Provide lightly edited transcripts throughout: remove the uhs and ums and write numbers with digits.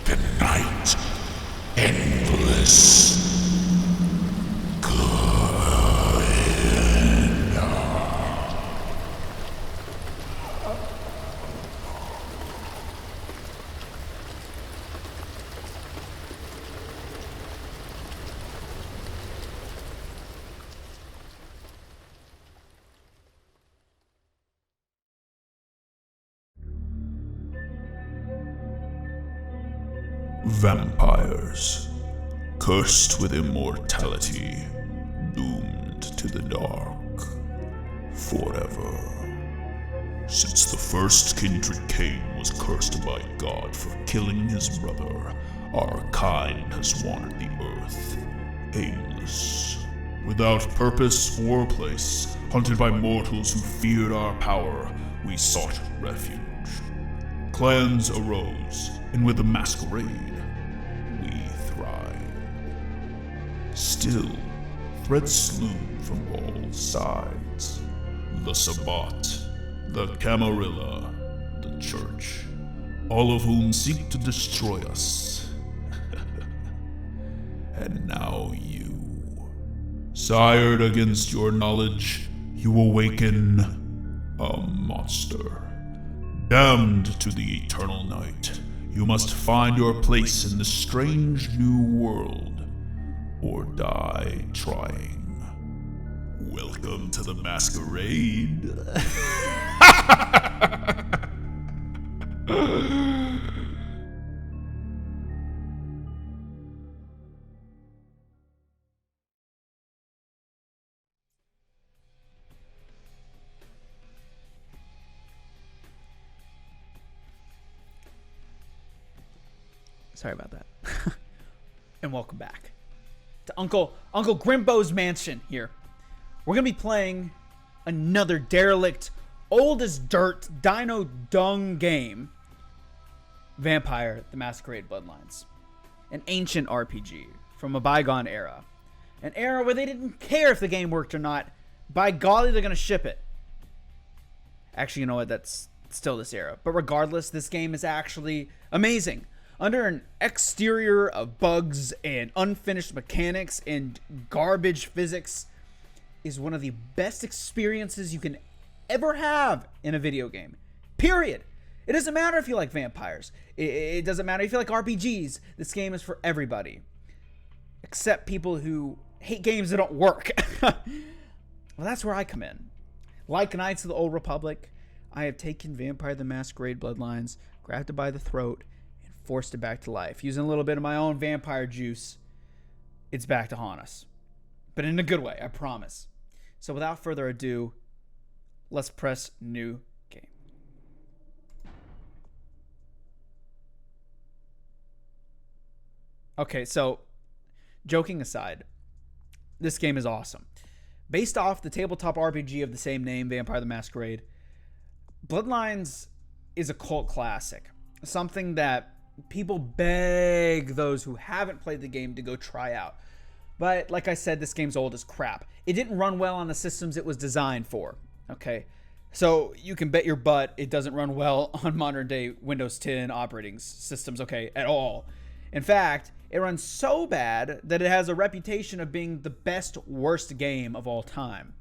the night endless. Vampires, cursed with immortality, doomed to the dark, forever. Since the first kindred Cain was cursed by God for killing his brother, our kind has wandered the earth, aimless, without purpose or place. Hunted by mortals who feared our power, we sought refuge. Clans arose, and with the Masquerade, we thrived. Still, threats slew from all sides. The Sabbat, the Camarilla, the Church, all of whom seek to destroy us. And now you. Sired against your knowledge, you awaken a monster. Damned to the eternal night, you must find your place in this strange new world, or die trying. Welcome to the Masquerade. Sorry about that. And welcome back to Uncle Grimbo's mansion here. We're going to be playing another derelict, old as dirt, dino dung game. Vampire: The Masquerade Bloodlines. An ancient RPG from a bygone era. An era where they didn't care if the game worked or not. By golly, they're going to ship it. Actually, you know what? That's still this era. But regardless, this game is actually amazing. Under an exterior of bugs and unfinished mechanics and garbage physics, is one of the best experiences you can ever have in a video game. Period. It doesn't matter if you like vampires. It doesn't matter if you like RPGs. This game is for everybody. Except people who hate games that don't work. Well, that's where I come in. Like Knights of the Old Republic, I have taken Vampire: The Masquerade Bloodlines, grabbed it by the throat, forced it back to life. Using a little bit of my own vampire juice, it's back to haunt us. But in a good way, I promise. So without further ado, let's press new game. Okay, so joking aside, this game is awesome. Based off the tabletop RPG of the same name, Vampire: The Masquerade, Bloodlines is a cult classic. Something that people beg those who haven't played the game to go try out. But like I said, this game's old as crap. It didn't run well on the systems it was designed for. Okay, so you can bet your butt it doesn't run well on modern day Windows 10 operating systems, okay, at all. In fact, it runs so bad that it has a reputation of being the best worst game of all time.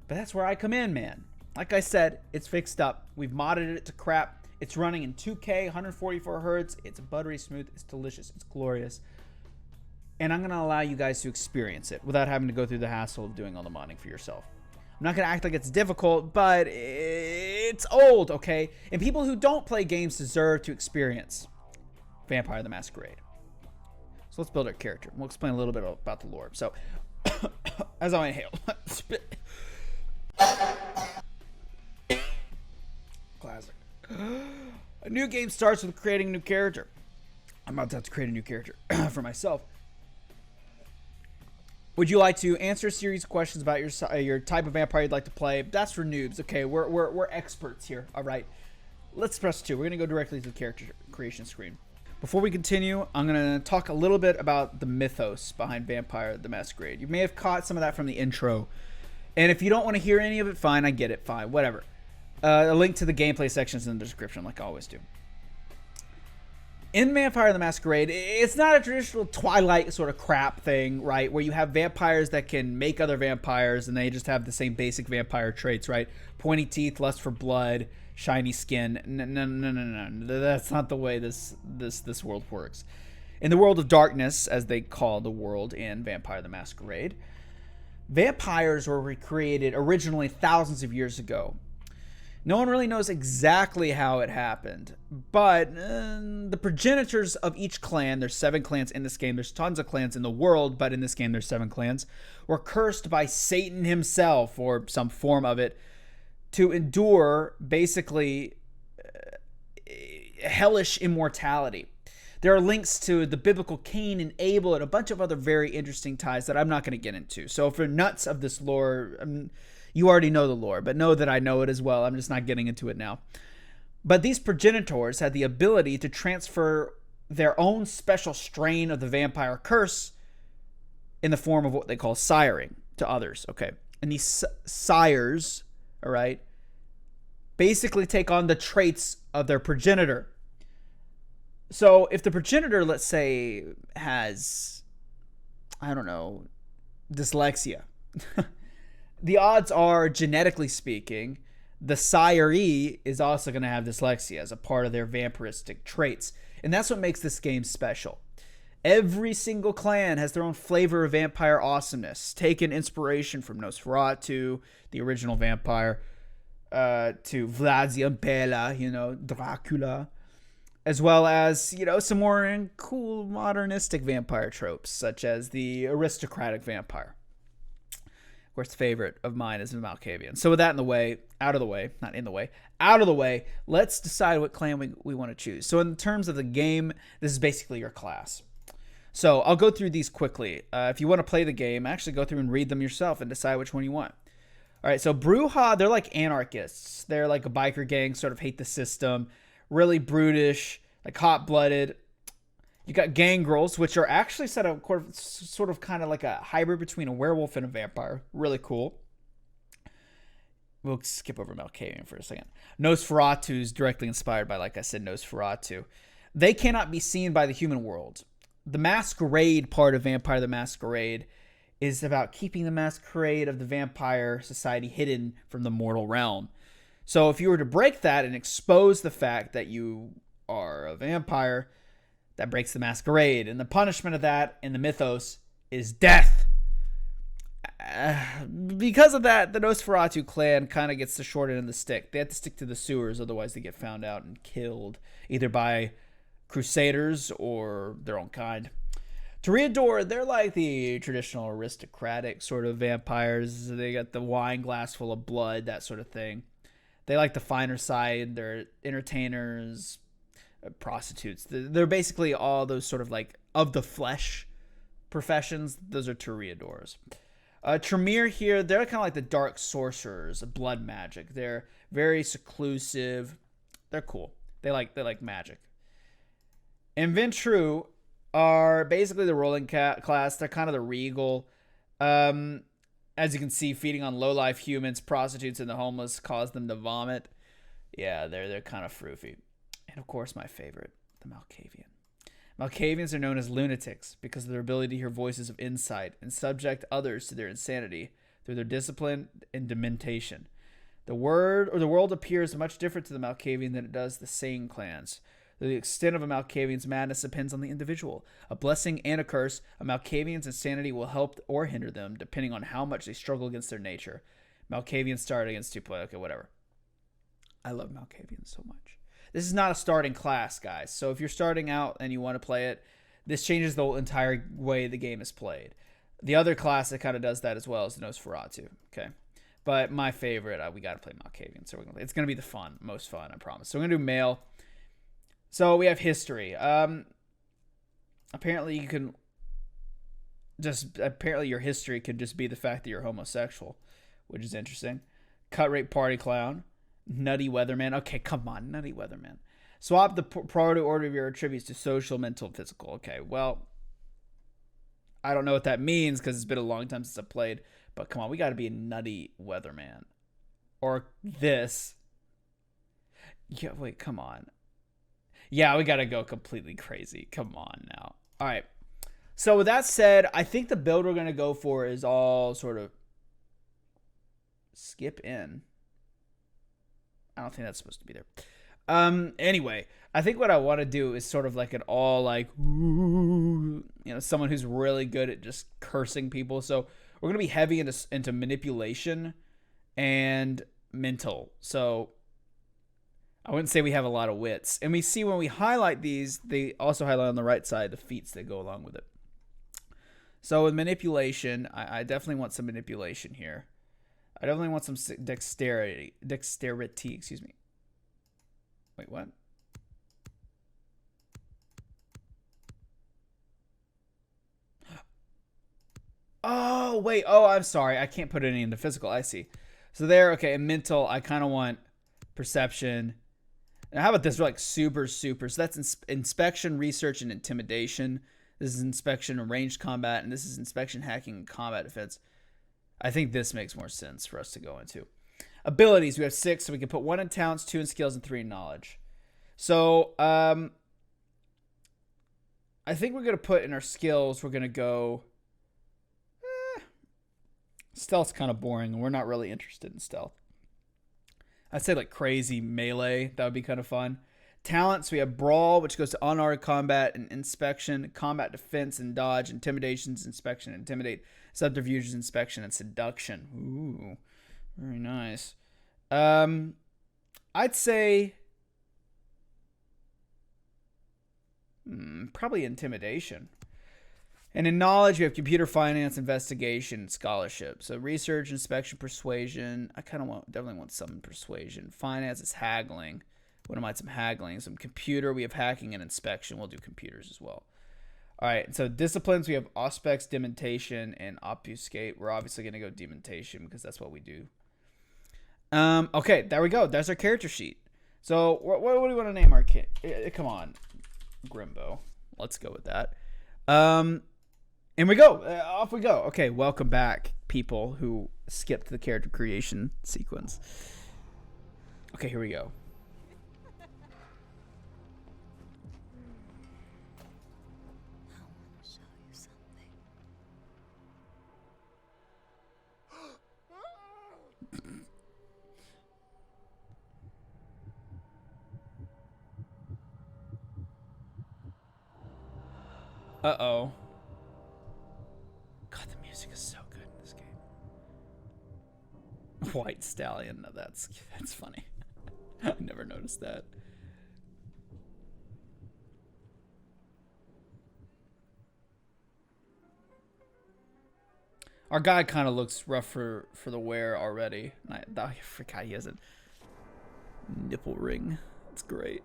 But that's where I come in, man. Like I said, it's fixed up. We've modded it to crap. It's running in 2K, 144 hertz. It's buttery smooth. It's delicious. It's glorious. And I'm going to allow you guys to experience it without having to go through the hassle of doing all the modding for yourself. I'm not going to act like it's difficult, but it's old, okay? And people who don't play games deserve to experience Vampire: The Masquerade. So let's build our character. We'll explain a little bit about the lore. So, as I inhale, spit. Classic. A new game starts with creating a new character. I'm about to have to create a new character for myself. Would you like to answer a series of questions about your type of vampire you'd like to play? That's for noobs. Okay, we're experts here. All right, let's press 2. We're gonna go directly to the character creation screen. Before we continue, I'm gonna talk a little bit about the mythos behind Vampire: The Masquerade. You may have caught some of that from the intro, and if you don't want to hear any of it, fine. I get it. Fine, whatever. A link to the gameplay section is in the description, like I always do. In Vampire the Masquerade, it's not a traditional Twilight sort of crap thing, right? Where you have vampires that can make other vampires and they just have the same basic vampire traits, right? Pointy teeth, lust for blood, shiny skin. No. That's not the way this world works. In the world of darkness, as they call the world in Vampire the Masquerade, vampires were recreated originally thousands of years ago. No one really knows exactly how it happened, but the progenitors of each clan, there's 7 clans in this game, there's tons of clans in the world, but in this game there's 7 clans, were cursed by Satan himself, or some form of it, to endure basically hellish immortality. There are links to the biblical Cain and Abel and a bunch of other very interesting ties that I'm not going to get into. So if you're nuts of this lore, you already know the lore, but know that I know it as well. I'm just not getting into it now. But these progenitors had the ability to transfer their own special strain of the vampire curse in the form of what they call siring to others. Okay. And these sires, all right, basically take on the traits of their progenitor. So if the progenitor, let's say, has, I don't know, dyslexia, the odds are, genetically speaking, the siree is also going to have dyslexia as a part of their vampiristic traits. And that's what makes this game special. Every single clan has their own flavor of vampire awesomeness, taking inspiration from Nosferatu, the original vampire, to Vlad the Impaler, Dracula, as well as, some more cool modernistic vampire tropes, such as the aristocratic vampire. Of course, favorite of mine is the Malkavian. So with that out of the way, let's decide what clan we want to choose. So in terms of the game, this is basically your class. So I'll go through these quickly. If you want to play the game, actually go through and read them yourself and decide which one you want. All right, so Bruja, they're like anarchists. They're like a biker gang, sort of hate the system, really brutish, like hot-blooded. You got Gangrels, which are actually set up sort of kind of like a hybrid between a werewolf and a vampire. Really cool. We'll skip over Malkavian for a second. Nosferatu is directly inspired by, like I said, Nosferatu. They cannot be seen by the human world. The Masquerade part of Vampire the Masquerade is about keeping the masquerade of the vampire society hidden from the mortal realm. So if you were to break that and expose the fact that you are a vampire, that breaks the masquerade. And the punishment of that in the mythos is death. Because of that, the Nosferatu clan kind of gets the short end of the stick. They have to stick to the sewers, otherwise they get found out and killed, either by crusaders or their own kind. Toreador, they're like the traditional aristocratic sort of vampires. They got the wine glass full of blood, that sort of thing. They like the finer side. They're entertainers, prostitutes. They're basically all those sort of like of the flesh professions. Those are Toreadors. Tremere here, they're kind of like the dark sorcerers, blood magic. They're very seclusive. They're cool. They like magic. And Ventru are basically the ruling class. They're kind of the regal. As you can see, feeding on low-life humans, prostitutes, and the homeless cause them to vomit. Yeah, they're kind of froofy. And of course, my favorite, the Malkavian. Malkavians are known as lunatics because of their ability to hear voices of insight and subject others to their insanity through their discipline and dementation. The world appears much different to the Malkavian than it does the Sane clans. The extent of a Malkavian's madness depends on the individual. A blessing and a curse, a Malkavian's insanity will help or hinder them, depending on how much they struggle against their nature. Malkavians start against 2 play. Okay, whatever. I love Malkavians so much. This is not a starting class, guys. So if you're starting out and you want to play it, this changes the entire way the game is played. The other class that kind of does that as well is the Nosferatu. Okay, but my favorite, we got to play Malkavian. So it's going to be the most fun, I promise. So we're going to do male. So we have history. Apparently your history could just be the fact that you're homosexual, which is interesting. Cut rate party clown. Nutty weatherman. Okay, come on, nutty weatherman. Swap the priority order of your attributes to social, mental, and physical. Okay, well, I don't know what that means because it's been a long time since I played. But come on, we got to be a nutty weatherman. Or this. Yeah, wait, come on. Yeah, we gotta go completely crazy. Come on now. All right. So with that said, I think the build we're gonna go for is all sort of skip in. I don't think that's supposed to be there. Anyway, I think what I want to do is sort of like an all like, you know, someone who's really good at just cursing people. So we're gonna be heavy into manipulation and mental. So I wouldn't say we have a lot of wits. And we see when we highlight these, they also highlight on the right side the feats that go along with it. So with manipulation, I definitely want some manipulation here. I definitely want some dexterity, excuse me. Wait, what? Oh, wait. Oh, I'm sorry. I can't put any into physical. I see. So there, okay, and mental, I kind of want perception. And how about this? We're like super. So that's inspection, research, and intimidation. This is inspection and ranged combat, and this is inspection, hacking, and combat defense. I think this makes more sense for us to go into. Abilities, we have 6, so we can put 1 in talents, 2 in skills, and 3 in knowledge. So, I think we're going to put in our skills, we're going to go... stealth's kind of boring, and we're not really interested in stealth. I'd say like crazy melee. That would be kind of fun. Talents, we have brawl, which goes to unarmed combat and inspection, combat defense and dodge, intimidations, inspection, intimidate, subterfuges, inspection, and seduction. Ooh, very nice. I'd say probably intimidation. And in knowledge, we have computer finance, investigation, scholarship. So research, inspection, persuasion. I kind of definitely want some persuasion. Finance is haggling. Wouldn't mind some haggling. Some computer, we have hacking and inspection. We'll do computers as well. All right, so disciplines, we have auspex, dementation, and obfuscate. We're obviously going to go dementation because that's what we do. Okay, there we go. That's our character sheet. So what do we want to name our kid? Come on, Grimbo. Let's go with that. And we go. Off we go. Okay, welcome back, people who skipped the character creation sequence. Okay, here we go. I want to show you something. Uh-oh. God, the music is so good in this game. White Stallion. No, that's funny. I never noticed that. Our guy kind of looks rough for the wear already. I forgot he has a nipple ring. That's great.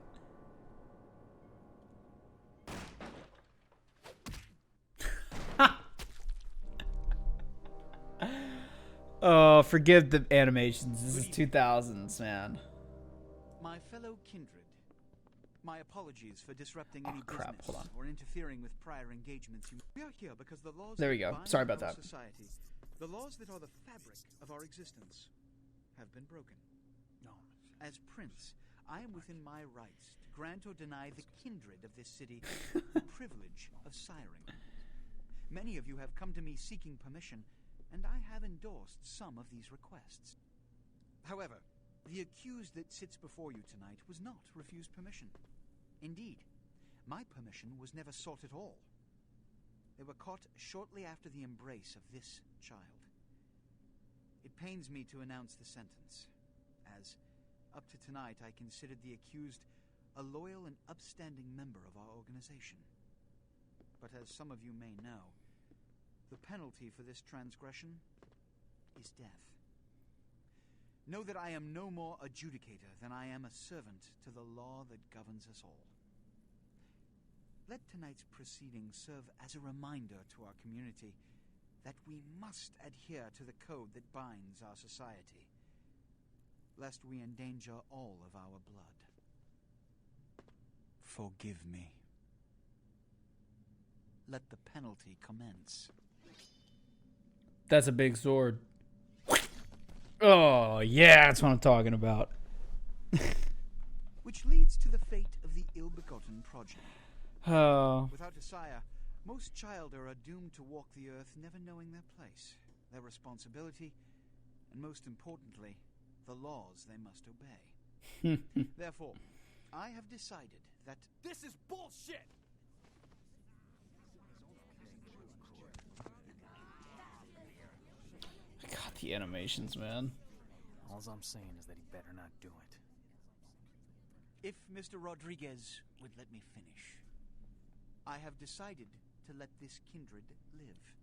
Oh, forgive the animations. This is 2000s, man. My fellow kindred, my apologies for disrupting any crap, business hold on. or interfering with prior engagements. We are here because the laws There we that go. bind Sorry about our that. Society, the laws that are the fabric of our existence, have been broken. No. As prince, I am within my rights to grant or deny the kindred of this city the privilege of siring. Many of you have come to me seeking permission, and I have endorsed some of these requests. However, the accused that sits before you tonight was not refused permission. Indeed, my permission was never sought at all. They were caught shortly after the embrace of this child. It pains me to announce the sentence, as up to tonight I considered the accused a loyal and upstanding member of our organization. But as some of you may know, the penalty for this transgression is death. Know that I am no more adjudicator than I am a servant to the law that governs us all. Let tonight's proceedings serve as a reminder to our community that we must adhere to the code that binds our society, lest we endanger all of our blood. Forgive me. Let the penalty commence. That's a big sword. Oh, yeah, that's what I'm talking about. Which leads to the fate of the ill ill-begotten progeny. Oh. Without a sire, most childer are doomed to walk the earth never knowing their place, their responsibility, and most importantly, the laws they must obey. Therefore, I have decided that This is bullshit! God, the animations, man. All I'm saying is that he better not do it. if Mr. Rodriguez would let me finish, I have decided to let this kindred live.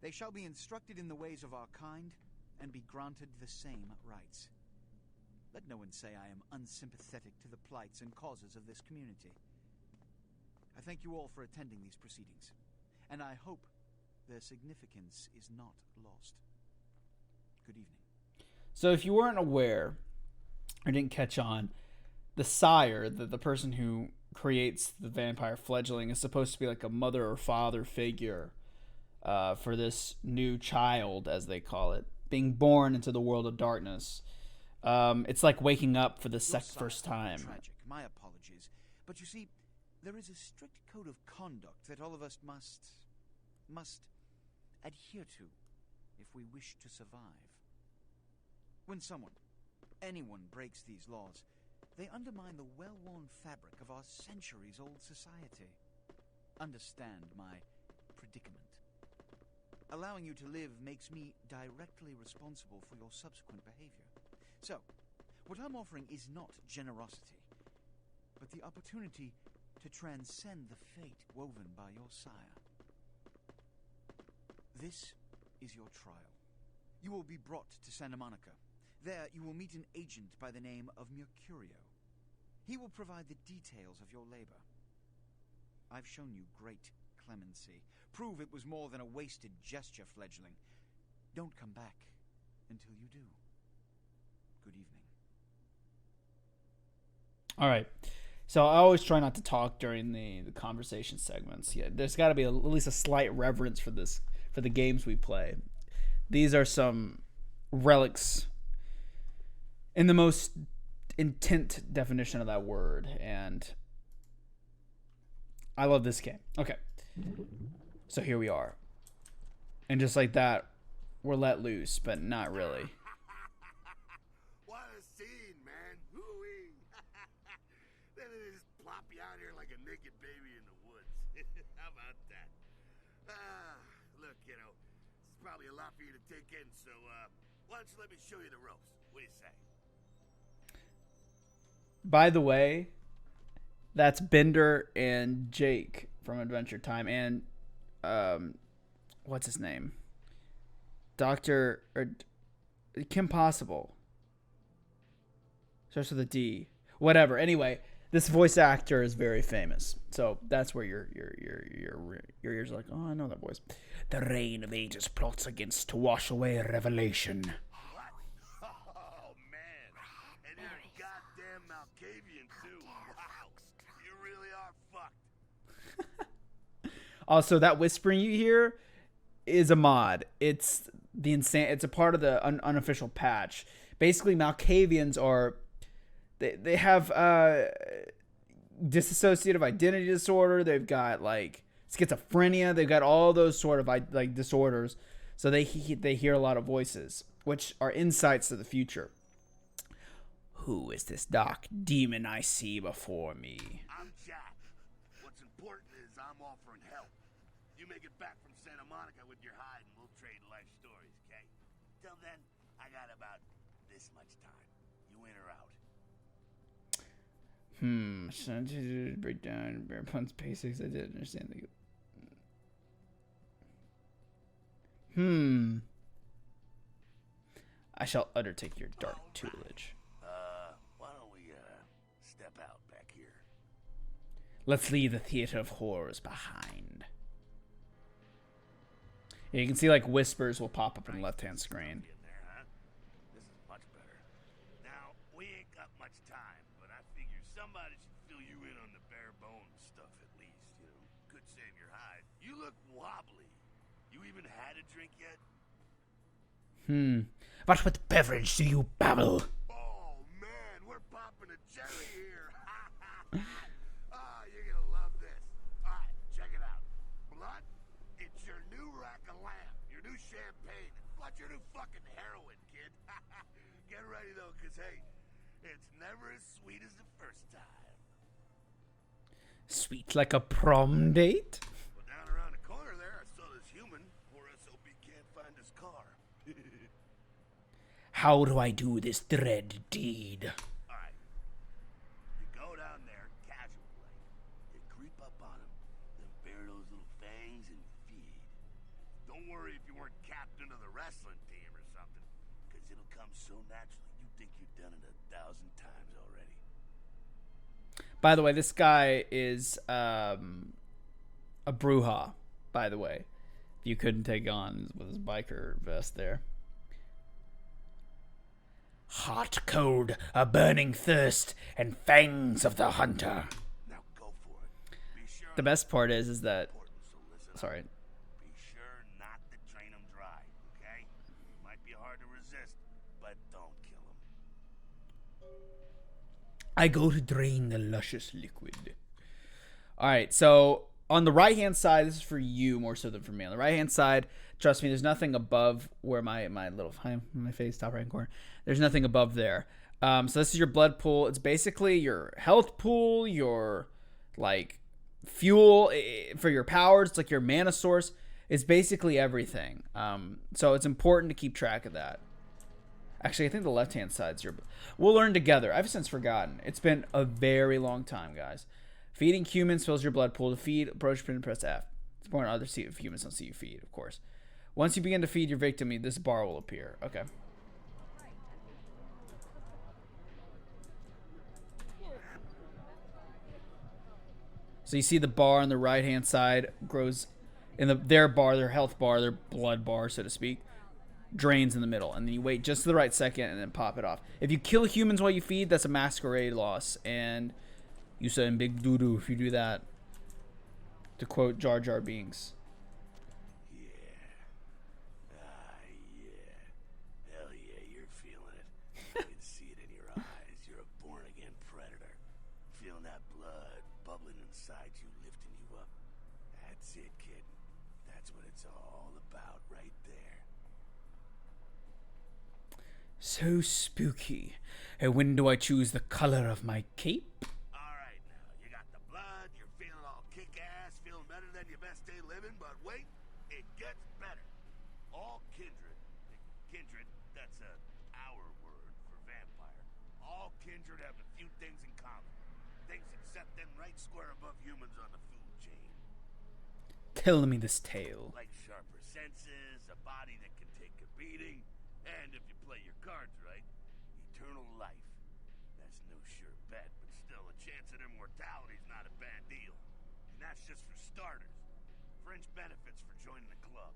They shall be instructed in the ways of our kind and be granted the same rights. Let no one say I am unsympathetic to the plights and causes of this community. I thank you all for attending these proceedings, and I hope their significance is not lost. Good evening. So if you weren't aware or didn't catch on, the sire, the person who creates the vampire fledgling, is supposed to be like a mother or father figure for this new child, as they call it, being born into the world of darkness. It's like waking up for the first time. Tragic. My apologies. But you see, there is a strict code of conduct that all of us must adhere to if we wish to survive. When anyone breaks these laws, they undermine the well-worn fabric of our centuries-old society. Understand my predicament. Allowing you to live makes me directly responsible for your subsequent behavior. So, what I'm offering is not generosity, but the opportunity to transcend the fate woven by your sire. This is your trial. You will be brought to Santa Monica. There, you will meet an agent by the name of Mercurio. He will provide the details of your labor. I've shown you great clemency. Prove it was more than a wasted gesture, fledgling. Don't come back until you do. Good evening. All right. So I always try not to talk during the conversation segments. Yeah, there's got to be at least a slight reverence for the games we play. These are some relics in the most intent definition of that word, and I love this game. Okay. So here we are. And just like that, we're let loose, but not really. What a scene, man. Woo-wee. Then they just plop you out here like a naked baby in the woods. How about that? Look, it's probably a lot for you to take in, so, why don't you let me show you the ropes? What do you say? By the way, that's Bender and Jake from Adventure Time, and what's his name? Kim Possible. Starts with a D. Whatever. Anyway, this voice actor is very famous, so that's where your ears are like, oh, I know that voice. The reign of ages plots against to wash away revelation. Oh, man. And you're a goddamn Malkavian, too. Wow. You really are fucked. Also, that whispering you hear is a mod. It's a part of the unofficial patch. Basically, Malkavians are they have dissociative identity disorder. They've got like schizophrenia. They've got all those sort of like disorders. So they hear a lot of voices, which are insights to the future. Who is this dark demon I see before me? I'm Jack. What's important is I'm offering help. You make it back from Santa Monica with your hide and we'll trade life stories, okay? Till then, I got about this much time. You in or out? Breakdown, bare puns, basics. I didn't understand the. I shall undertake your dark tutelage. Why don't we, step out back here? Let's leave the theater of horrors behind. Yeah, you can see like whispers will pop up in the left-hand screen. In there, huh? This is much better. Now, we ain't got much time, but I figure somebody should fill you in on the bare bones stuff at least, Could save your hide. You look wobbly. You even had a drink yet? What with beverage do you babble? Oh, man, we're popping a cherry here. your new fucking heroin, kid. Get ready, though, because, hey, it's never as sweet as the first time. Sweet like a prom date? Well, down around the corner there, I saw this human. Poor SOB can't find his car. How do I do this dread deed? Alright. You go down there, casual like. You creep up on him, then bare those little fangs and feed. Don't worry if you weren't captain of the wrestling team or something, because it'll come so naturally you think you've done it 1,000 times already. By the way, this guy is a Bruja, by the way. If you couldn't take on with his biker vest there. Hot, cold, a burning thirst, and fangs of the hunter. Now go for it. Be sure The best part is that... important, so listen up. Sorry. Be sure not to drain them dry, okay? Might be hard to resist, but don't kill them. I go to drain the luscious liquid. Alright, so on the right-hand side, this is for you more so than for me. On the right-hand side, trust me, there's nothing above where my little... my face, top right corner. There's nothing above there. So this is your blood pool. It's basically your health pool, your, like, fuel for your powers. It's like your mana source. It's basically everything. So it's important to keep track of that. Actually, I think the left-hand side's your... We'll learn together. I've since forgotten. It's been a very long time, guys. Feeding humans fills your blood pool. To feed, approach, print, and press F. It's important other humans don't see you feed, of course. Once you begin to feed your victim, this bar will appear. Okay. So you see the bar on the right-hand side grows in their bar, their health bar, their blood bar, so to speak, drains in the middle. And then you wait just the right second and then pop it off. If you kill humans while you feed, that's a masquerade loss. And you send big doo-doo if you do that. To quote Jar Jar Binks. Yeah. Hell yeah, you're feeling it. I can see it in your eyes. You're a born-again predator. Feeling that blood bubbling inside you, lifting you up. That's it, kid. That's what it's all about right there. So spooky. And when do I choose the color of my cape? Alright now, you got the blood, you're feeling all kick-ass, feeling better than your best day living, but wait, it gets better. All kindred, that's our word for vampire. All kindred have a few things in common. Things that set them right square above humans on the food chain. Tell me this tale. Like sharper senses, a body that can take a beating, and if you play your cards right, eternal life. That's no sure bet, but still a chance at immortality's not a bad deal. And that's just for starters. Fringe benefits for joining the club.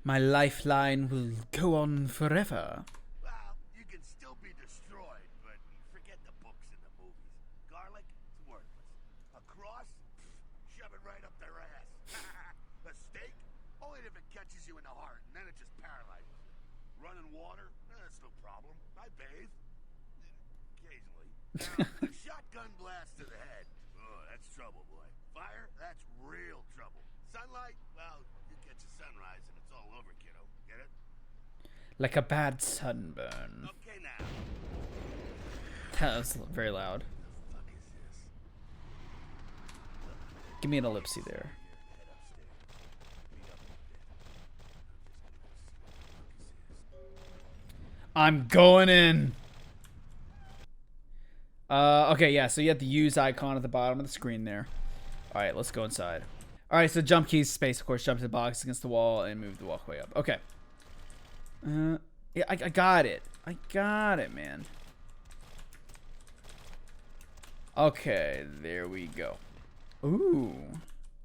My lifeline will go on forever. Well, you can still be destroyed, but forget the books and the movies. Garlic, it's worthless. A cross, shove it right up their ass. A steak, only if it catches you in the heart, and then it just paralyzes you. Running water, that's no problem. I bathe. Occasionally. Now, a shotgun blast to the head. Oh, that's trouble, boy. Fire, that's real trouble. Sunlight, well, you catch a sunrise and it's all over, kiddo. Get it? Like a bad sunburn. Okay, now. That was very loud. The fuck is this? Give me an ellipse there. Head upstairs. Meet up a bit. I'm just gonna go see what the fuck this is. I'm going in. Okay, yeah, so you have the use icon at the bottom of the screen there. All right, let's go inside. All right, so jump keys, space, of course, jump to the box against the wall and move the walkway up. Okay. Yeah, I got it. I got it, man. Okay, there we go. Ooh,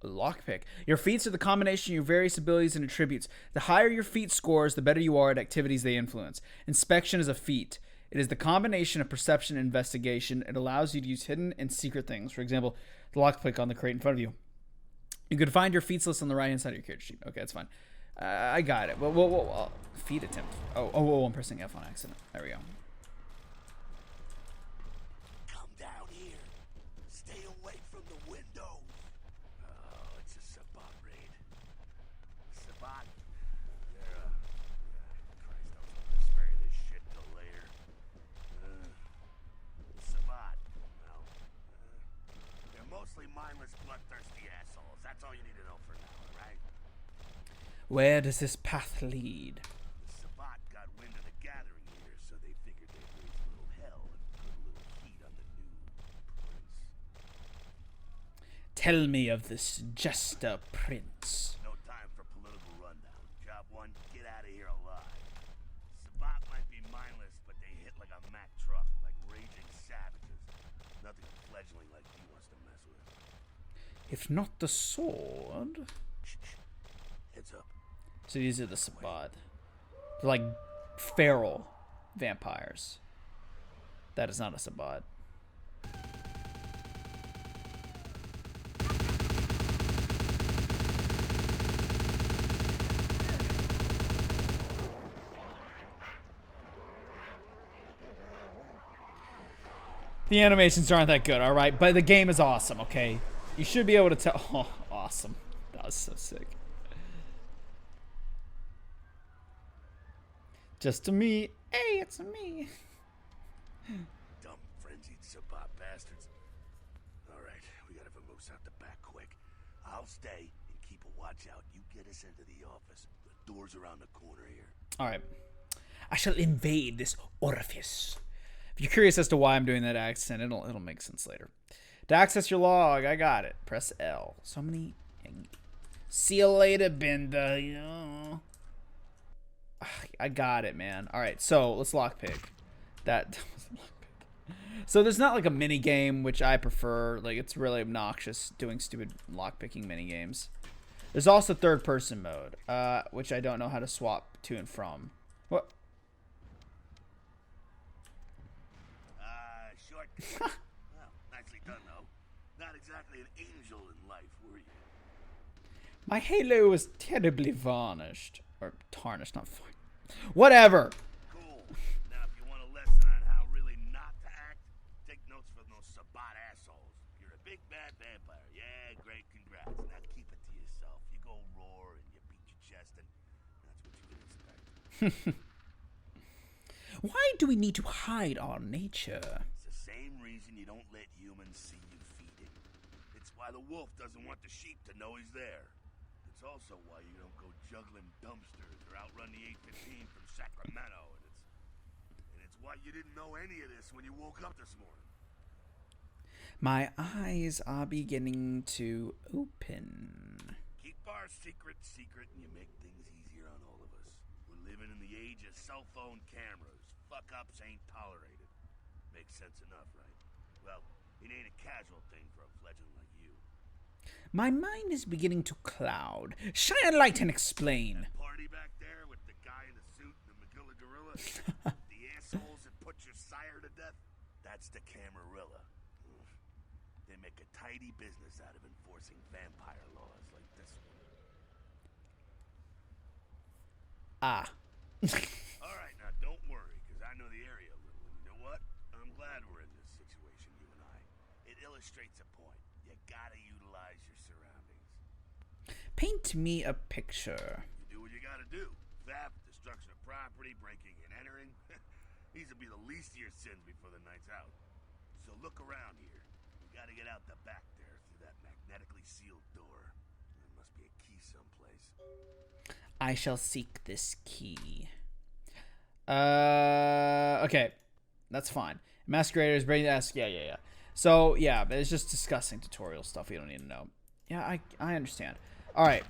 a lockpick. Your feats are the combination of your various abilities and attributes. The higher your feat scores, the better you are at activities they influence. Inspection is a feat. It is the combination of perception and investigation. It allows you to use hidden and secret things. For example, the lockpick on the crate in front of you. You can find your feats list on the right-hand side of your character sheet. Okay, that's fine. I got it. Whoa. Feat attempt. Oh, I'm pressing F on accident. There we go. Come down here. Stay away from the window. Oh, it's a Sabat raid. Sabat. They're all you need to know for now, alright? Where does this path lead? The Sabbat got wind of the gathering here, so they figured they'd raise a little hell and put a little heat on the new prince. Tell me of this jester prince. No time for political rundown. Job one, get out of here alive. Sabbat might be mindless, but they hit like a Mack truck, like raging savages. Nothing a fledgling like he wants to mess with. If not the sword. Shh, shh. Heads up. So these are the Sabbat. They're like feral vampires. That is not a Sabbat. The animations aren't that good, alright? But the game is awesome, okay? You should be able to tell. Oh, awesome. That was so sick. Just to me. Hey, it's me. Dumb, frenzied Sabbat bastards. Alright, we gotta vamoose out the back quick. I'll stay and keep a watch out. You get us into the office. The door's around the corner here. Alright. I shall invade this orifice. If you're curious as to why I'm doing that accent, it'll make sense later. To access your log, I got it. Press L. So many. See you later, Bender. You know. I got it, man. All right, so let's lockpick. That was a lockpick. So there's not like a mini game, which I prefer. Like it's really obnoxious doing stupid lockpicking mini games. There's also third-person mode, which I don't know how to swap to and from. What? Short. Well, nicely done, though. Not exactly an angel in life, were you? My halo was terribly varnished. Or tarnished, not fine. Whatever. Cool. Now, if you want a lesson on how really not to act, take notes from those Sabbat assholes. You're a big bad vampire. Yeah, great, congrats. Now keep it to yourself. You go roar and you beat your chest, and that's what you would expect. Why do we need to hide our nature? It's the same reason you don't let humans see you feeding. It's why the wolf doesn't want the sheep to know he's there. It's also why you don't go juggling dumpsters or outrun the 815 from Sacramento. And it's why you didn't know any of this when you woke up this morning. My eyes are beginning to open. Keep our secret secret and you make things easier on all of us. We're living in the age of cell phone cameras. Fuck-ups ain't tolerated. Makes sense enough, right? Well, it ain't a casual thing for a fledgling like you. My mind is beginning to cloud. Shine a light and explain. Party back there with the guy in the suit and the Magilla Gorilla? The assholes that put your sire to death? That's the Camarilla. They make a tidy business out of enforcing vampire laws like this one. Ah. Alright, now don't worry, because I know the area a little. And you know what? I'm glad we're in this situation, you and I. It illustrates a point. You gotta utilize your surroundings. Paint me a picture. You do what you gotta do. Theft, destruction of property, breaking and entering. These will be the least of your sins before the night's out. So look around here. We gotta get out the back there through that magnetically sealed door. There must be a key someplace. I shall seek this key. Okay. That's fine. Masqueraders, bring this. Yeah. So, yeah, but it's just discussing tutorial stuff we don't need to know. Yeah, I understand. All right.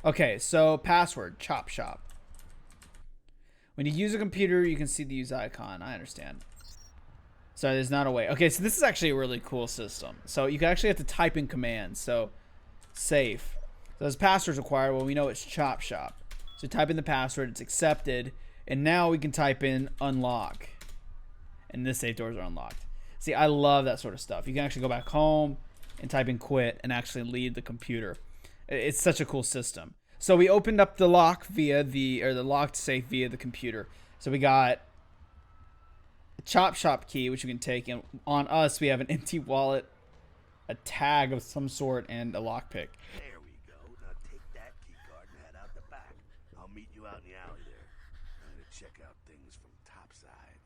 Okay, so password, chop shop. When you use a computer, you can see the use icon. I understand. Sorry, there's not a way. Okay, so this is actually a really cool system. So you can actually have to type in commands. So, safe. So as passwords required, well, we know it's chop shop. So type in the password, it's accepted, and now we can type in unlock. And this safe doors are unlocked. See, I love that sort of stuff. You can actually go back home and type in quit and actually leave the computer. It's such a cool system. So we opened up the lock via the locked safe via the computer. So we got a chop shop key, which you can take, and on us we have an empty wallet, a tag of some sort, and a lockpick. There we go. Now take that key card and head out the back. I'll meet you out in the alley there. I'm gonna check out things from topside.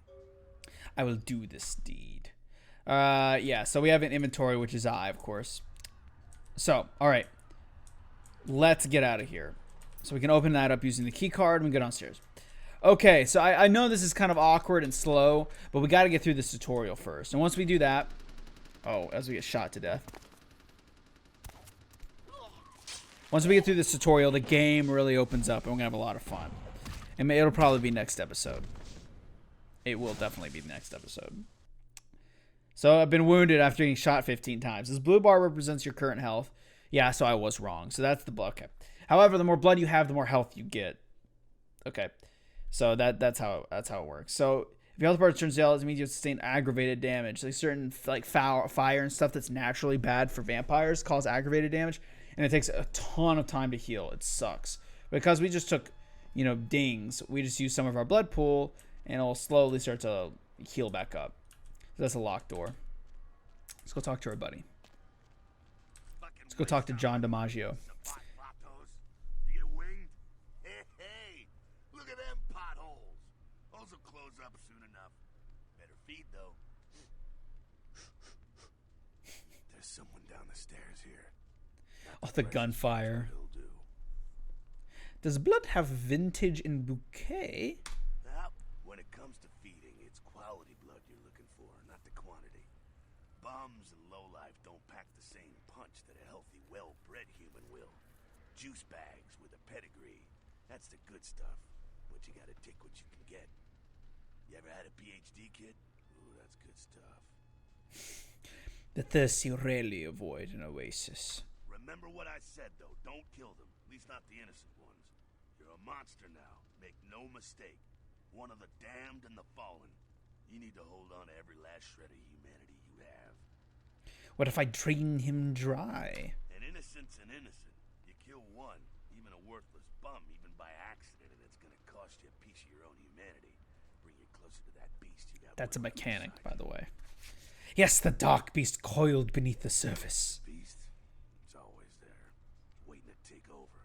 I will do this deed. Yeah, so we have an inventory, which is I, of course. So, all right. Let's get out of here. So we can open that up using the key card and we go downstairs. Okay, so I know this is kind of awkward and slow, but we got to get through this tutorial first. And once we do that... Oh, as we get shot to death. Once we get through this tutorial, the game really opens up and we're going to have a lot of fun. And it'll probably be next episode. It will definitely be the next episode. So I've been wounded after getting shot 15 times. This blue bar represents your current health. Yeah, so I was wrong. So that's the blood. Okay. However, the more blood you have, the more health you get. Okay. So that's how it works. So if your health bar turns yellow, it means you sustain aggravated damage. Like certain fire and stuff that's naturally bad for vampires cause aggravated damage, and it takes a ton of time to heal. It sucks. Because we just took, dings, we just used some of our blood pool, and it'll slowly start to heal back up. So that's a locked door. Let's go talk to our buddy. Let's go talk to John DiMaggio. You get winged? Hey, look at them potholes. Those will close up soon enough. Better feed, though. There's someone down the stairs here. Oh, the gunfire. Does blood have vintage in bouquet? Now, when it comes to feeding, it's quality blood you're looking for, not the quantity. Bums and lowlife don't pack the same punch that a healthy, well-bred human will. Juice bags with a pedigree. That's the good stuff, but you gotta take what you can get. You ever had a PhD, kid? Ooh, that's good stuff. The thirsty rarely avoid an oasis. Remember what I said, though. Don't kill them. At least not the innocent ones. You're a monster now. Make no mistake. One of the damned and the fallen. You need to hold on to every last shred of humanity you have. What if I drain him dry? An innocent's an innocent. You kill one, even a worthless bum, even by accident, and it's gonna cost you a piece of your own humanity. Bring you closer to that beast you got. That's a mechanic, by the way. Yes, the dark beast coiled beneath the surface. Beast, it's always there, waiting to take over.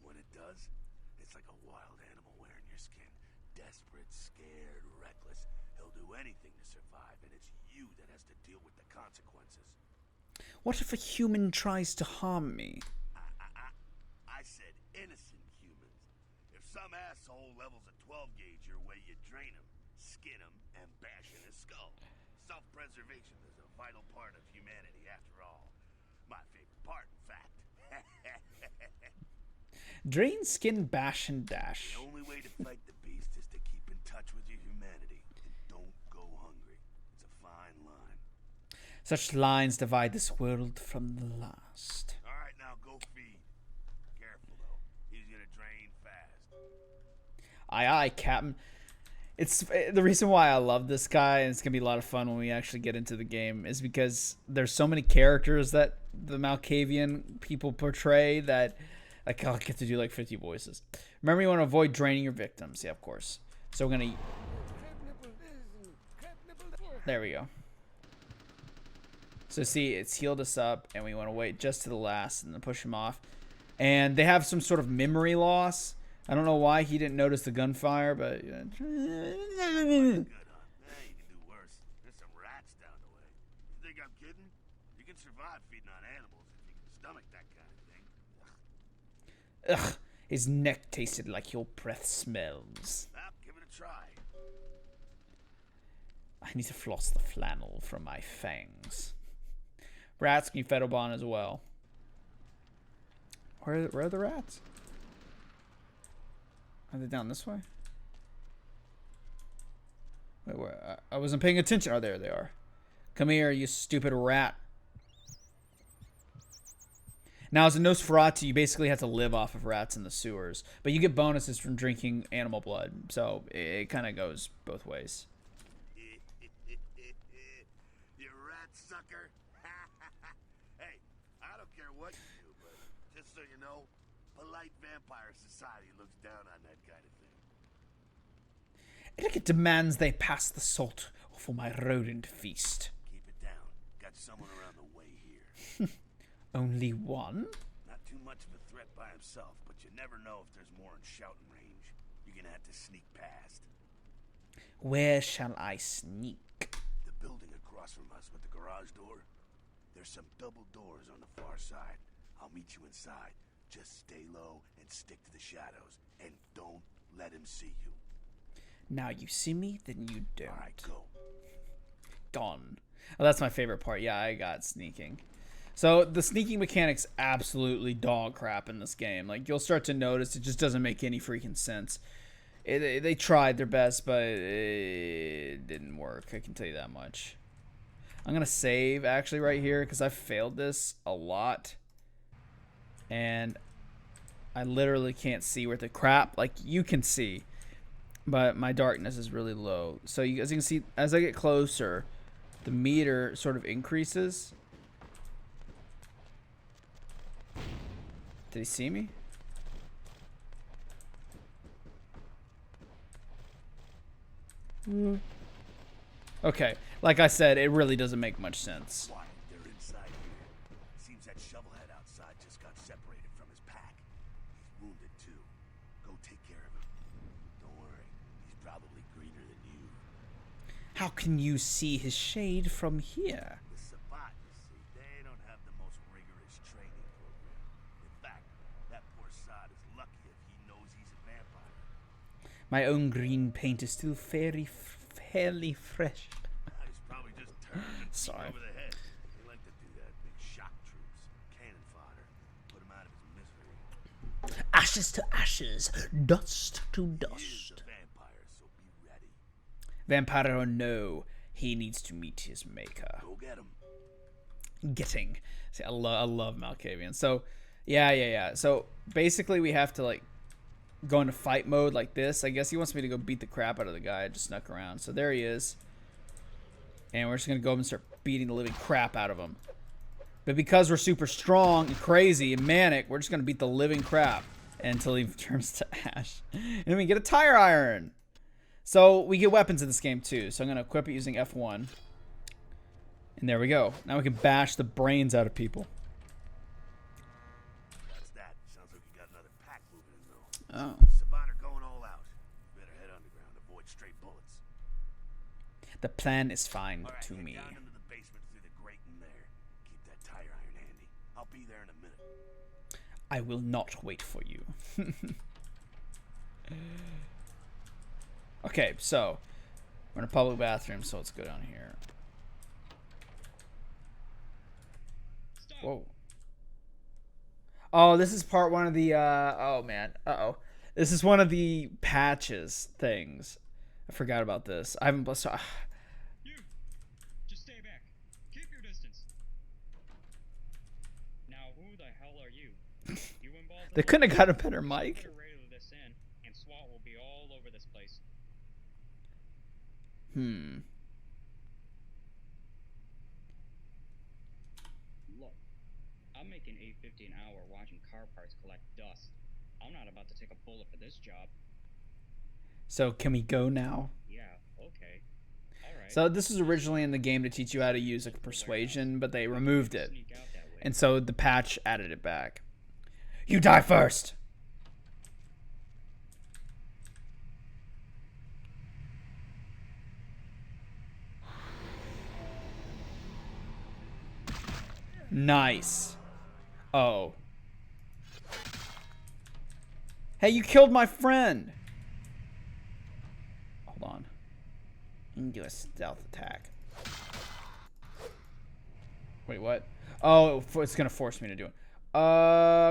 When it does, it's like a wild animal wearing your skin. Desperate, scared, reckless. He'll do anything to survive, and it's you that has to deal with the consequences. What if a human tries to harm me? I said innocent humans. If some asshole levels a 12 gauge your way, you drain him, skin him, and bash in his skull. Self-preservation is a vital part of humanity, after all. My favorite part, in fact. Drain, skin, bash, and dash. The only way to fight the beast is to keep in touch with your humanity. And don't go hungry. It's a fine line. Such lines divide this world from the last. All right, now go feed. Careful, though. He's gonna drain fast. Aye, aye, Captain. It's the reason why I love this guy, and it's gonna be a lot of fun when we actually get into the game, is because there's so many characters that the Malkavian people portray that I'll get to do like 50 voices. Remember, you want to avoid draining your victims. Yeah, of course. So we're gonna. There we go. So see, it's healed us up, and we want to wait just to the last and then push him off. And they have some sort of memory loss. I don't know why he didn't notice the gunfire, but... Good, huh? Yeah, you can do worse. There's some rats down the way. You think I'm kidding? You can survive feeding on animals if you can stomach that kind of thing. Ugh, his neck tasted like your breath smells. Well, give it a try. I need to floss the flannel from my fangs. Rats can be fed upon as well. Where are the rats? Are they down this way? Wait, where? I wasn't paying attention. Oh, there they are. Come here, you stupid rat. Now, as a Nosferatu, you basically have to live off of rats in the sewers. But you get bonuses from drinking animal blood. So it kind of goes both ways. You rat sucker. Hey, I don't care what you do, but just so you know, polite vampire society looks down on that kind of thing. Etiquette demands they pass the salt for my rodent feast. Keep it down. Got someone around the way here. Only one? Not too much of a threat by himself, but you never know if there's more in shouting range. You're gonna have to sneak past. Where shall I sneak? The building across from us with the garage door. There's some double doors on the far side. I'll meet you inside. Just stay low and stick to the shadows. And don't let him see you. Now you see me, then you don't. All right, go. Gone. Oh, that's my favorite part. Yeah, I got sneaking. So the sneaking mechanics absolutely dog crap in this game. Like, you'll start to notice it just doesn't make any freaking sense. They tried their best, but it didn't work. I can tell you that much. I'm going to save actually right here because I've failed this a lot. And I literally can't see where the crap, like you can see, but my darkness is really low. So as you can see, as I get closer, the meter sort of increases. Did he see me? Okay, like I said, it really doesn't make much sense. Quiet, they're inside here. Seems that shovelhead outside just got separated from his pack. He's wounded too. Go take care of him. Don't worry, he's probably greener than you. How can you see his shade from here? The Sabbat, you see, they don't have the most rigorous training program. In fact, that poor sod is lucky if he knows he's a vampire. My own green paint is still fairly fresh. He's probably just turned and beat Sorry. over the head. They like to do that. Big shock troops, cannon fodder, put him out of his misery. Ashes to ashes, dust to He is dust. a vampire, so be ready. Vampire or no, he needs to meet his maker. Go get him. Getting. See, I love Malkavian. So, yeah. So, basically, we have to, like, go into fight mode like this. I guess he wants me to go beat the crap out of the guy. I just snuck around. So, there he is. And we're just going to go up and start beating the living crap out of him. But because we're super strong and crazy and manic, we're just going to beat the living crap until he turns to ash. And then we get a tire iron. So, we get weapons in this game, too. So, I'm going to equip it using F1. And there we go. Now we can bash the brains out of people. That's that. Sounds like you got another pack moving in, though. Oh. Saban are going all out. Better head underground. Avoid stray bullets. The plan is fine All right, to head me. down into the basement through the grate in there. Keep that tire iron handy. I'll be there in a minute. I will not wait for you. Okay, so we're in a public bathroom, so let's go down here. Whoa. Oh, this is part one of the, oh man, This is one of the patches things. I forgot about this. I haven't, so, You! Just stay back. Keep your distance. Now, who the hell are you? You involved in they all couldn't have this? got a better mic. Better radio this in, and SWAT will be all over this place. Look, I'm making $8.50 an hour watching car parts collect dust. I'm not about to take a bullet for this job. So can we go now? Yeah, okay. Alright. So this was originally in the game to teach you how to use like persuasion, but they removed it. Sneak out that way. And so the patch added it back. You die first. Nice. Oh. Hey, you killed my friend. Hold on. You can do a stealth attack. Wait, what? Oh, it's gonna force me to do it.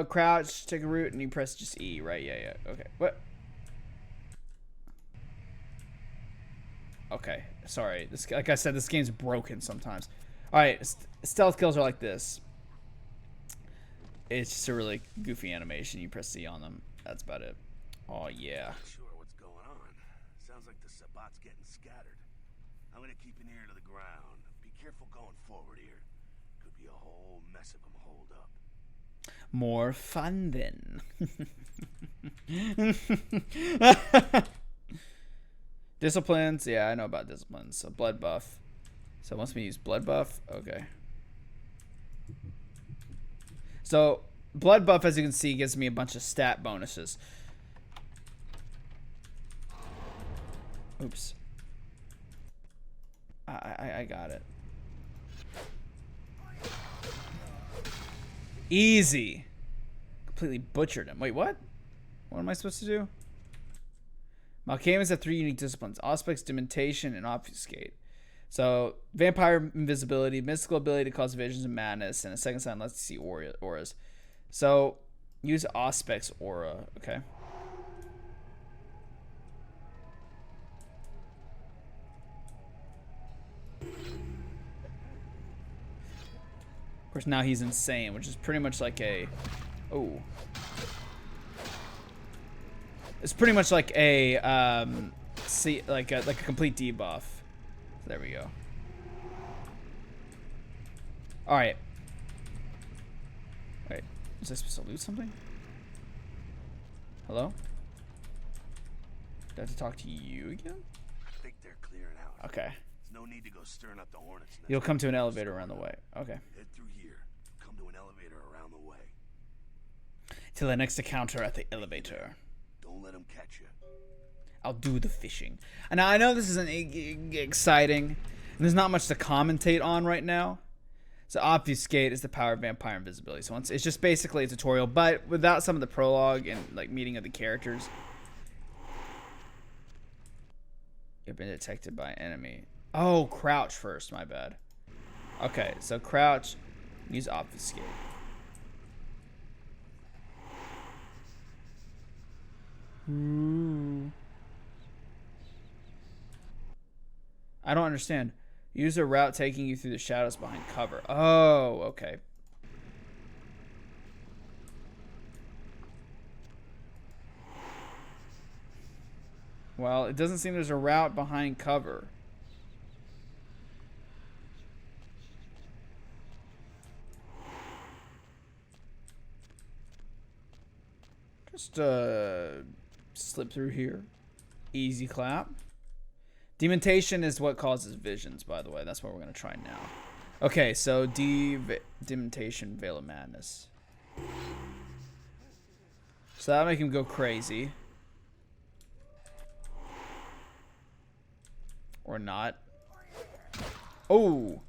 Crouch, take a root, and you press just E, right? Yeah. Okay. What? Okay. Sorry. This, like I said, this game's broken sometimes. All right. Stealth kills are like this. It's just a really goofy animation. You press C on them. That's about it. Oh yeah. Not sure what's going on. Sounds like the Sabbat's getting scattered. I'm gonna keep an ear to the ground. Be careful going forward here. Could be a whole mess of them holed up. More fun then. Disciplines. Yeah, I know about disciplines. So blood buff. So it wants me to use blood buff. Okay. So blood buff, as you can see, gives me a bunch of stat bonuses. Oops. I got it. Easy. Completely butchered him. Wait, what? What am I supposed to do? Malkavians have 3 unique disciplines: Auspex, Dementation, and Obfuscate. So, vampire invisibility, mystical ability to cause visions of madness, and a second sign lets you see auras. So, use Auspex aura. Okay. Of course, now he's insane, which is pretty much like a... Oh. It's pretty much like a, like a complete debuff. There we go. Alright. Wait, was I supposed to loot something? Hello? Do I have to talk to you again? I think they're clearing out. Okay. There's no need to go stirring up the hornets. You'll come to an elevator around the way. Okay. Head through here. Come to an elevator around the way. Till the next encounter at the elevator. Don't let them catch you. I'll do the fishing. And now I know this isn't exciting, and there's not much to commentate on right now. So Obfuscate is the power of vampire invisibility. So it's just basically a tutorial, but without some of the prologue and like meeting of the characters. You've been detected by an enemy. Oh, crouch first. My bad. Okay, so crouch. Use Obfuscate. I don't understand. Use a route taking you through the shadows behind cover. Oh, okay. Well, it doesn't seem there's a route behind cover. Just slip through here. Easy clap. Dementation is what causes visions, by the way. That's what we're going to try now. Okay, so Dementation, Veil of Madness. So that'll make him go crazy. Or not. Oh!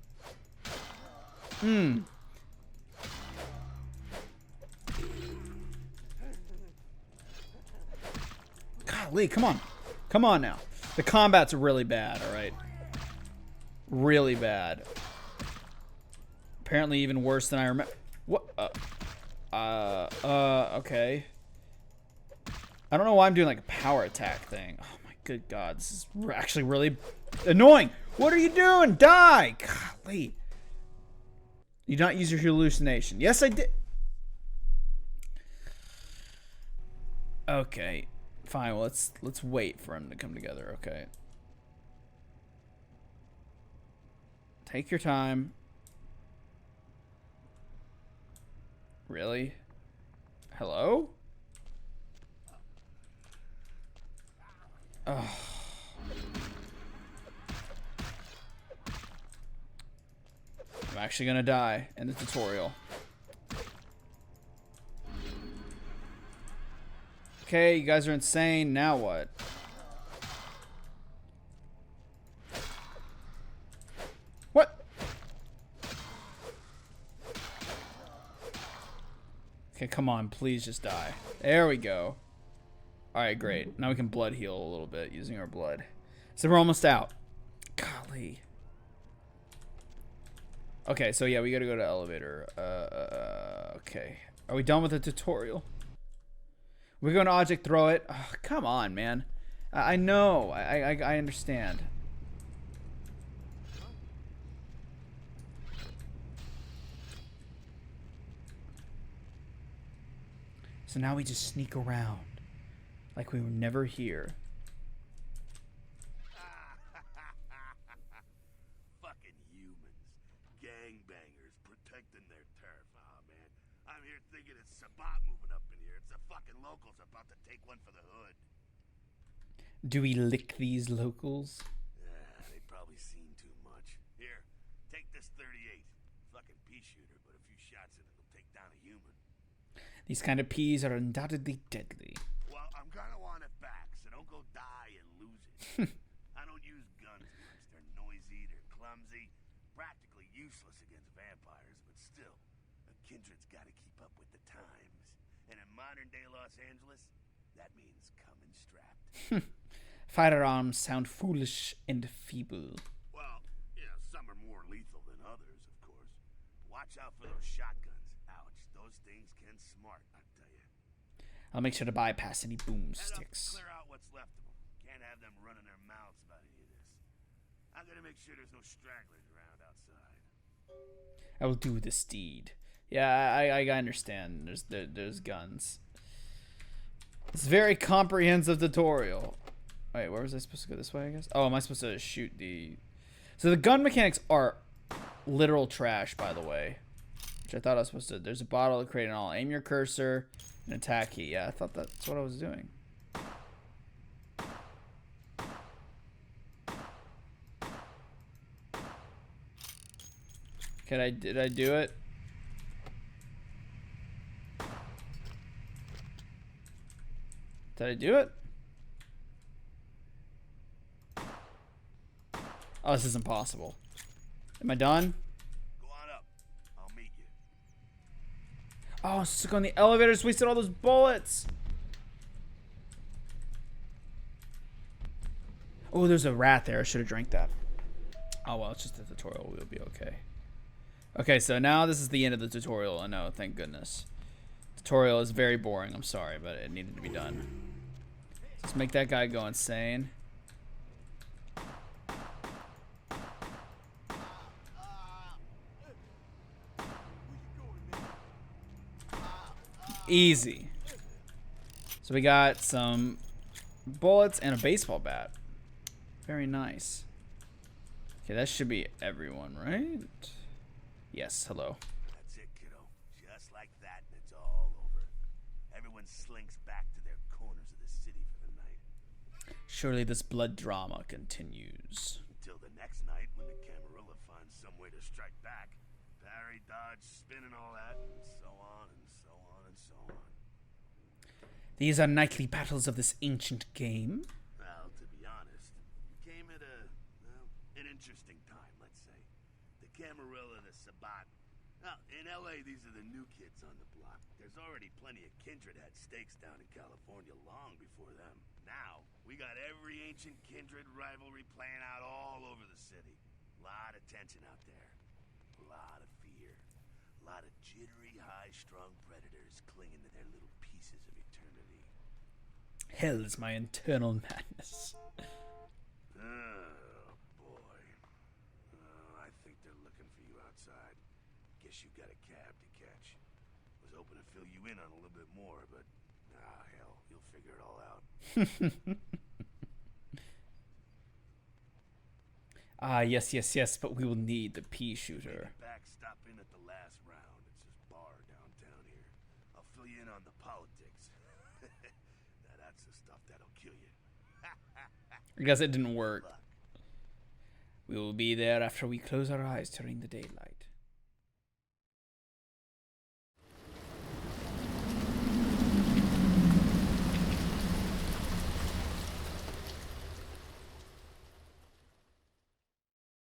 Golly, come on. Come on now. The combat's really bad, alright? Really bad. Apparently even worse than I remember. What? Okay. I don't know why I'm doing like a power attack thing. Oh my good god, this is actually really annoying. What are you doing? Die! Golly. You do not use your hallucination. Yes, I did. Okay. Fine, well, let's wait for him to come together, okay? Take your time. Really? Hello? Ugh. I'm actually gonna die in the tutorial. Okay, you guys are insane. Now what? What? Okay, come on. Please just die. There we go. Alright, great. Now we can blood heal a little bit using our blood. So we're almost out. Golly. Okay, so yeah, we gotta go to elevator. Okay. Are we done with the tutorial? We're going to object throw it. Oh, come on, man. I know. I understand. So now we just sneak around like we were never here. Fucking humans. Gangbangers protecting their turf. Aw, man. I'm here thinking it's Sabat moving up in here. It's the fucking locals about to take one for the hood. Do we lick these locals? Yeah, they've probably seen too much. Here, take this 38. Fucking pea shooter, but a few shots in it will take down a human. These kind of peas are undoubtedly deadly. Well, I'm gonna want it back, so don't go die and lose it. I don't use guns much. They're noisy, they're clumsy, practically useless against vampires, but still, a kindred's got gotta keep up with the times. And in modern-day Los Angeles, that means coming strapped. Firearms sound foolish and feeble. Well, yeah, some are more lethal than others, of course. Watch out for those shotguns. Ouch, those things can smart, I tell you. I'll make sure to bypass any Head up, boomsticks. clear out what's left of them. Can't have them running their mouths about any of this. I'm gonna make sure there's no stragglers around outside. I will do this deed. Yeah, I understand. There's guns. It's a very comprehensive tutorial. Wait, where was I supposed to go? This way, I guess? Oh, am I supposed to shoot the... So the gun mechanics are literal trash, by the way. Which I thought I was supposed to... There's a bottle to create an all. Aim your cursor and attack key. Yeah, I thought that's what I was doing. Did I do it? Did I do it? Oh, this isn't possible. Am I done? Go on up. I'll meet you. Oh, I'm stuck on the elevator. Just wasted all those bullets. Oh, there's a rat there. I should have drank that. Oh, well, it's just a tutorial. We'll be okay. Okay, so now this is the end of the tutorial. I know, thank goodness. Tutorial is very boring. I'm sorry, but it needed to be done. Let's make that guy go insane. Easy. So we got some bullets and a baseball bat. Very nice. Okay, that should be everyone, right? Yes, hello. That's it, kiddo. Just like that, and it's all over. Everyone slinks back to their corners of the city for the night. Surely this blood drama continues. Until the next night when the Camarilla finds some way to strike back. Parry, dodge, spin and all that, and so on and so on and so on. These are nightly battles of this ancient game. Well, to be honest, you came at an interesting time, let's say. The Camarilla, the Sabat. Now, in LA, these are the new kids on the block. There's already plenty of kindred had stakes down in California long before them. Now, we got every ancient kindred rivalry playing out all over the city. Lot of tension out there. A lot of fear. A lot of jittery, high-strung predators clinging to their little pieces of eternity. Hell is my internal madness. Oh, boy. I think they're looking for you outside. Guess you got a cab to catch. Was hoping to fill you in on a little bit more, but hell, you'll figure it all out. Yes, but we will need the pea shooter. Maybe back, stop in at the last round. It's this bar downtown here. I'll fill you in on the politics. That's the stuff that'll kill you. I guess it didn't work. We will be there after we close our eyes during the daylight.